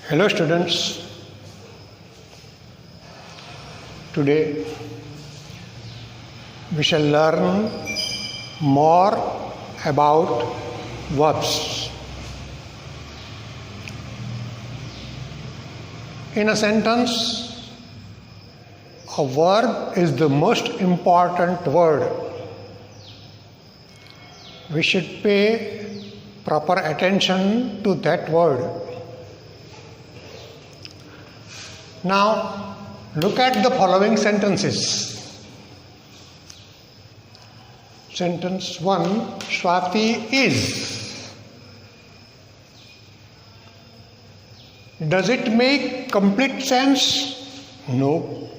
Hello students, today we shall learn more about verbs. In a sentence, a verb is the most important word. We should pay proper attention to that word. Now, look at the following sentences. Sentence 1, Swati is. Does it make complete sense? No.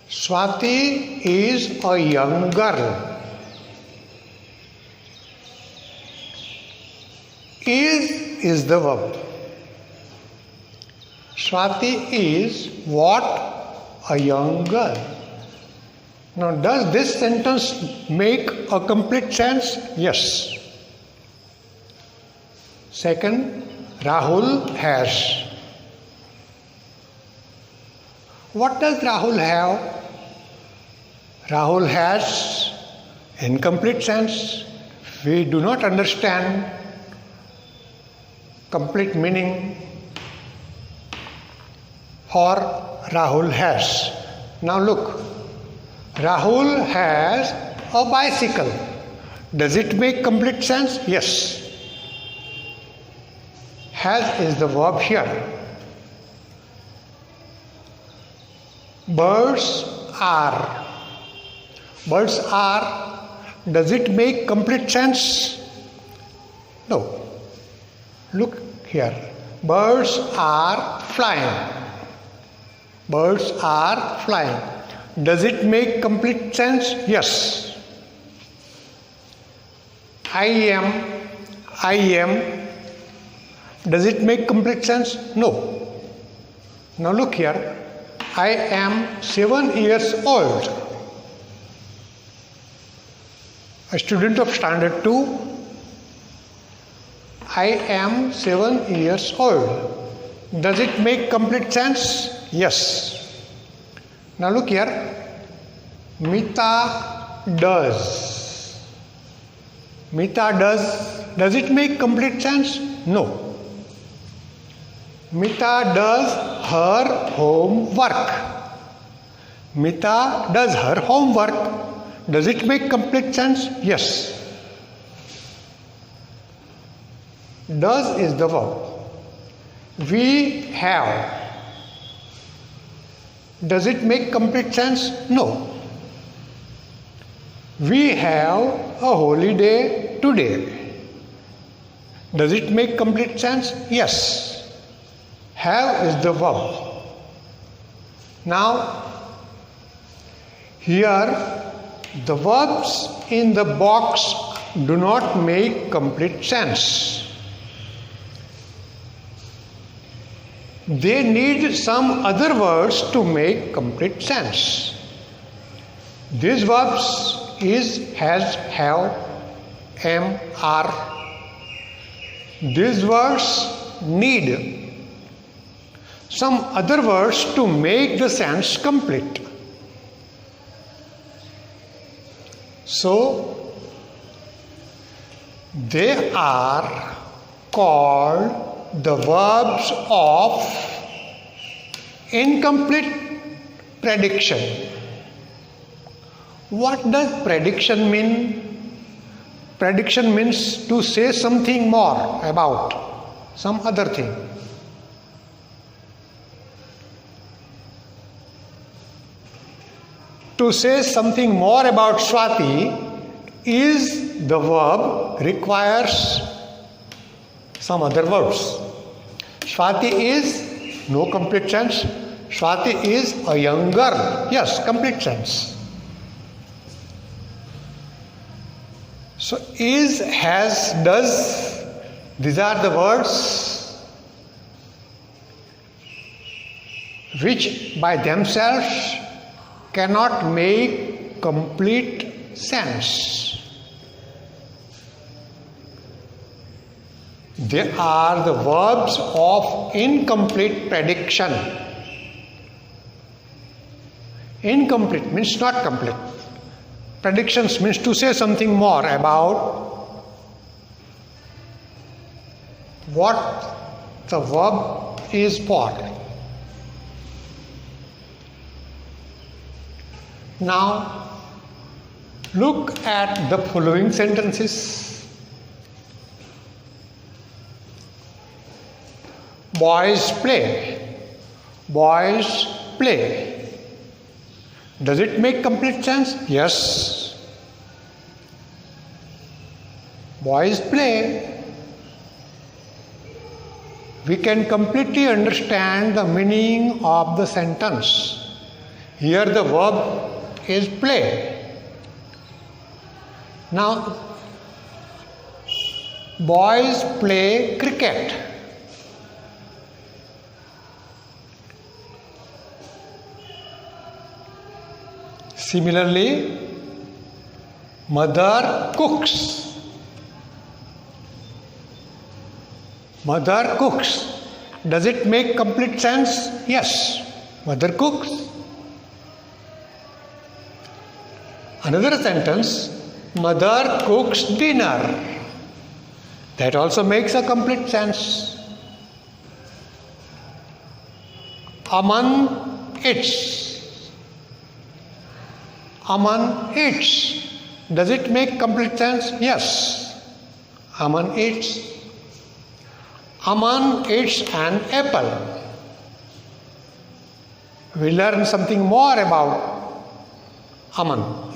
Swati is a young girl. Is the verb. Swati is what? A young girl. Now, does this sentence make a complete sense? Yes. Second, Rahul has. What does Rahul have? Rahul has incomplete sense. We do not understand complete meaning for Rahul has. Now look, Rahul has a bicycle. Does it make complete sense? Yes. Has is the verb here. Birds are. Birds are. Does it make complete sense? No. Look here. Birds are flying. Birds are flying. Does it make complete sense? Yes. I am. Does it make complete sense? No. Now look here. I am 7 years old. A student of standard 2. I am 7 years old. Does it make complete sense? Yes. Now look here. Mita does. Mita does. Does it make complete sense? No. Mita does her homework. Mita does her homework. Does it make complete sense? Yes. Does is the verb. We have. Does it make complete sense? No. We have a holiday today. Does it make complete sense? Yes. Have is the verb. Now, here the verbs in the box do not make complete sense. They need some other words to make complete sense. These verbs is, has, have, am, are. These words need some other words to make the sense complete. So, they are called the verbs of incomplete prediction. What does prediction mean? Prediction means to say something more about some other thing. To say something more about Swati is the verb requires some other verbs. Swati is no complete sense. Swati is a young girl. Yes, complete sense. So is, has, does, these are the words which by themselves cannot make complete sense. They are the verbs of incomplete prediction. Incomplete means not complete. Predictions means to say something more about what the verb is for. Now, look at the following sentences. Boys play. Boys play. Does it make complete sense? Yes. Boys play. We can completely understand the meaning of the sentence. Here the verb is play. Now, boys play cricket. Similarly, mother cooks. Mother cooks. Does it make complete sense? Yes. Mother cooks. Another sentence, mother cooks dinner. That also makes a complete sense. Aman eats. Aman eats. Does it make complete sense? Yes. Aman eats. Aman eats an apple. We learn something more about Aman.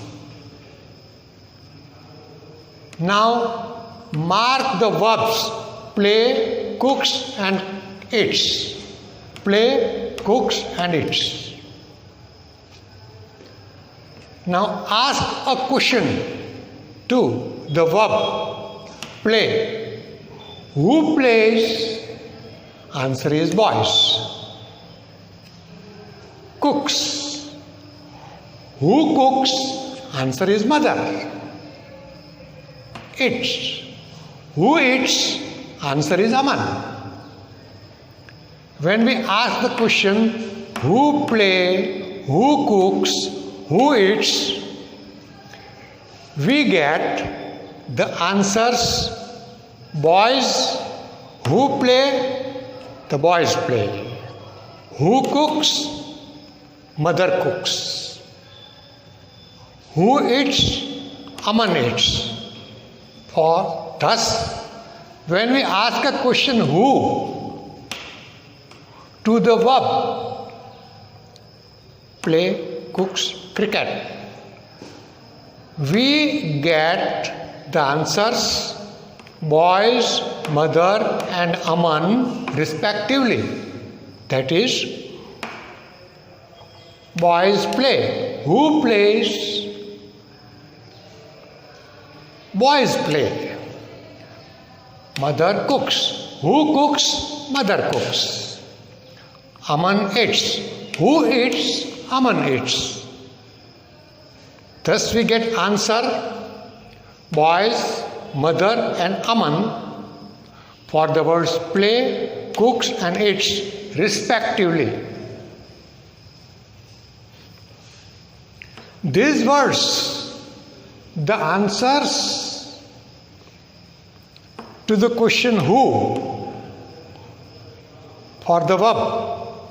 Now, mark the verbs play, cooks and eats. Play, cooks and eats. Now ask a question to the verb play. Who plays? Answer is boys. Cooks. Who cooks? Answer is mother. Eats. Who eats? Answer is Aman. When we ask the question who play, who cooks, who eats, we get the answers boys. Who play? The boys play. Who cooks? Mother cooks. Who eats? Aman eats. For thus, when we ask a question who to the verb play, cooks, cricket, we get the answers boys, mother and Aman respectively. That is, boys play. Who plays? Boys play. Mother cooks. Who cooks? Mother cooks. Aman eats. Who eats? Aman eats. Thus we get answer boys, mother and Aman for the words play, cooks and eats respectively. These words, the answers to the question who for the verb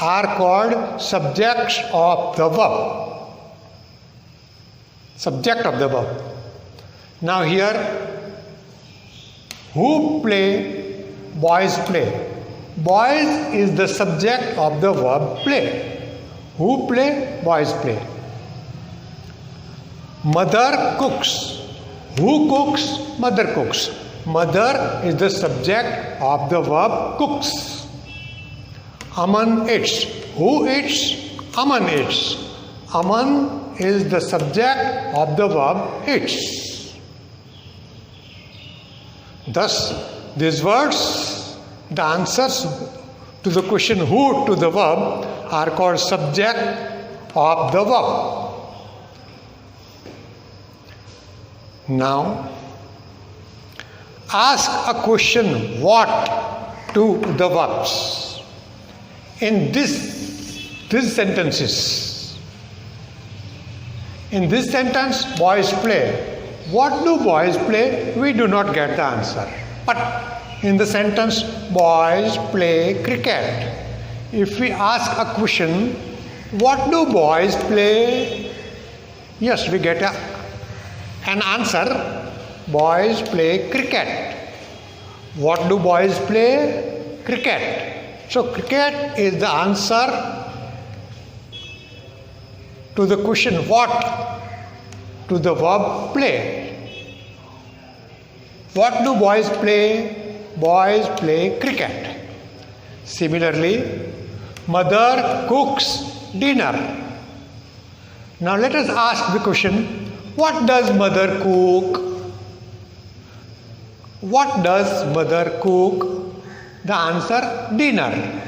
are called subjects of the verb. Subject of the verb. Now here, who play? Boys play. Boys is the subject of the verb play. Who play? Boys play. Mother cooks. Who cooks? Mother cooks. Mother is the subject of the verb cooks. Aman eats. Who eats? Aman eats. Aman is the subject of the verb eats. Thus, these words, the answers to the question who to the verb are called subject of the verb. Now, ask a question what to the verbs. In these sentences, in this sentence, boys play. What do boys play? We do not get the answer. But in the sentence, boys play cricket. If we ask a question, what do boys play? Yes, we get an answer. Boys play cricket. What do boys play? Cricket. So cricket is the answer to the question what, to the verb play. What do boys play? Boys play cricket. Similarly, mother cooks dinner. Now let us ask the question, what does mother cook? What does mother cook? The answer, dinner.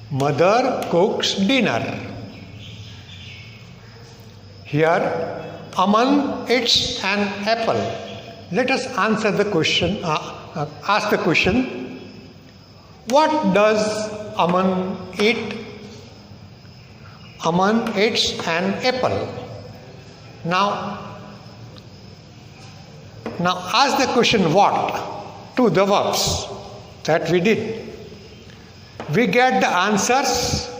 Mother cooks dinner. Here, Aman eats an apple. Let us answer the question, ask the question, what does Aman eat? Aman eats an apple. Now ask the question what to the verbs that we did. We get the answers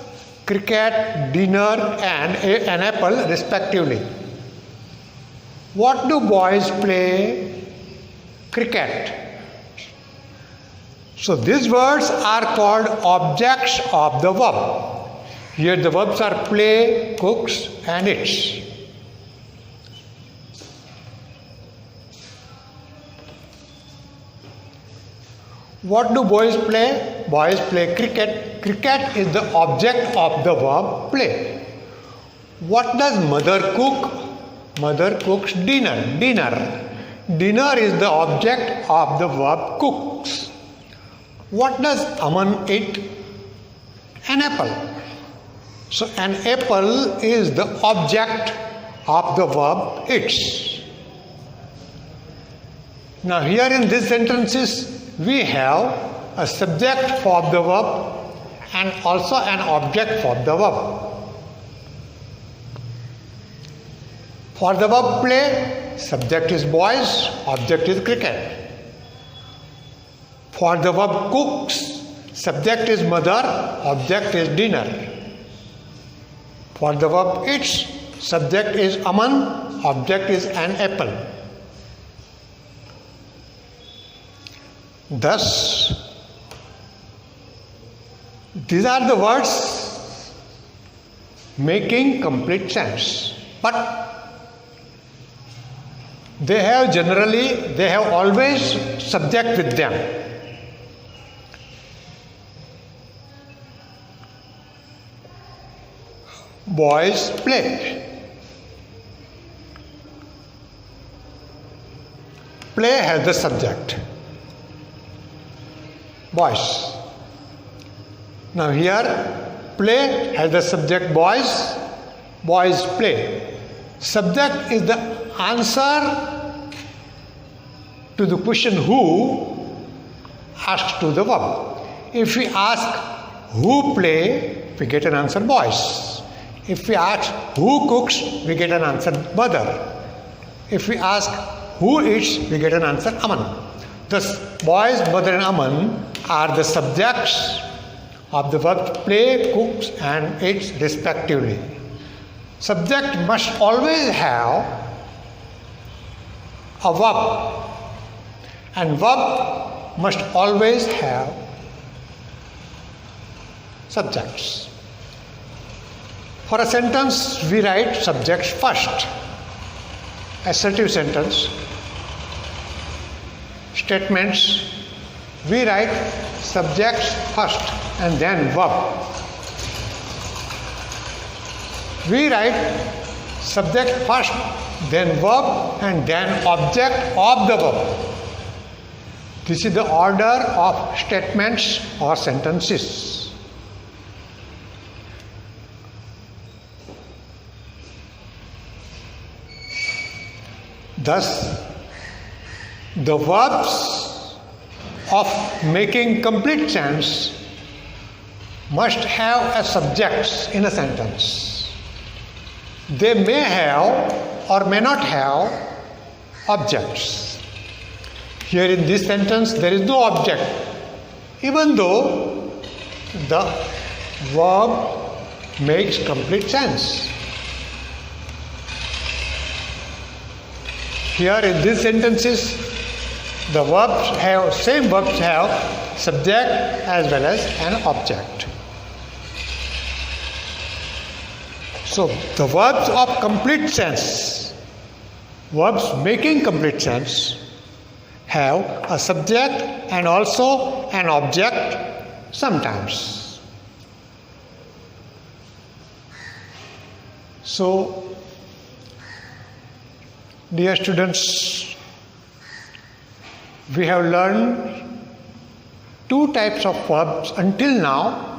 cricket, dinner and an apple respectively. What do boys play? Cricket. So these words are called objects of the verb. Here the verbs are play, cooks and eats. What do boys play? Boys play cricket. Cricket is the object of the verb play. What does mother cook? Mother cooks dinner. Dinner is the object of the verb cooks. What does Aman eat? An apple. So an apple is the object of the verb eats. Now here in these sentences we have a subject for the verb and also an object for the verb. For the verb play, subject is boys, object is cricket. For the verb cooks, subject is mother, object is dinner. For the verb eats, subject is Aman, object is an apple. Thus, these are the words making complete sense. But they have always subject with them. Boys play. Play has the subject. Boys. Now here, play has the subject boys. Boys play. Subject is the answer to the question who asked to the verb. If we ask who play, we get an answer boys. If we ask who cooks, we get an answer mother. If we ask who eats, we get an answer Aman. Thus, boys, mother and Aman are the subjects of the verb play, cooks and eats respectively. Subject must always have a verb and verb must always have subjects. For a sentence, we write subjects first. Assertive sentence, statements, we write subjects first and then verb. We write subject first, then verb and then object of the verb. This is the order of statements or sentences. Thus, The verbs of making complete sense must have a subject in a sentence. They may have or may not have objects. Here in this sentence there is no object, even though the verb makes complete sense. Here in these sentences, the same verbs have subject as well as an object. So the verbs of complete sense, verbs making complete sense, have a subject and also an object sometimes. So, dear students, we have learned two types of verbs until now.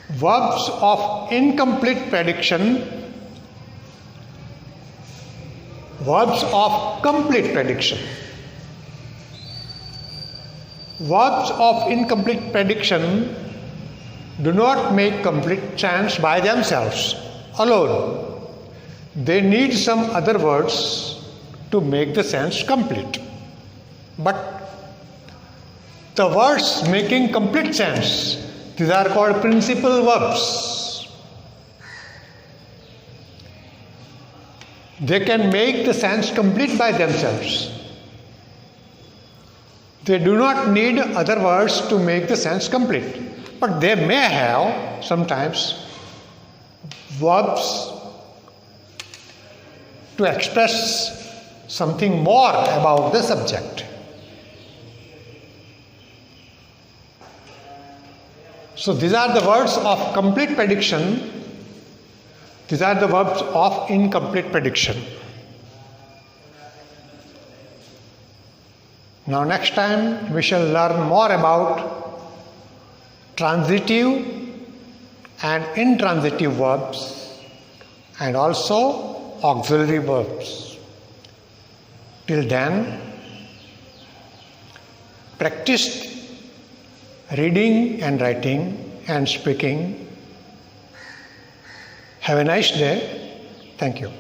Verbs of incomplete prediction, verbs of complete prediction. Verbs of incomplete prediction do not make complete sense by themselves alone. They need some other words to make the sense complete. But the words making complete sense, these are called principal verbs. They can make the sense complete by themselves. They do not need other words to make the sense complete. But they may have sometimes verbs to express something more about the subject. So these are the words of complete prediction. These are the verbs of incomplete prediction. Now next time we shall learn more about transitive and intransitive verbs and also auxiliary verbs. Till then, practice reading and writing and speaking. Have a nice day. Thank you.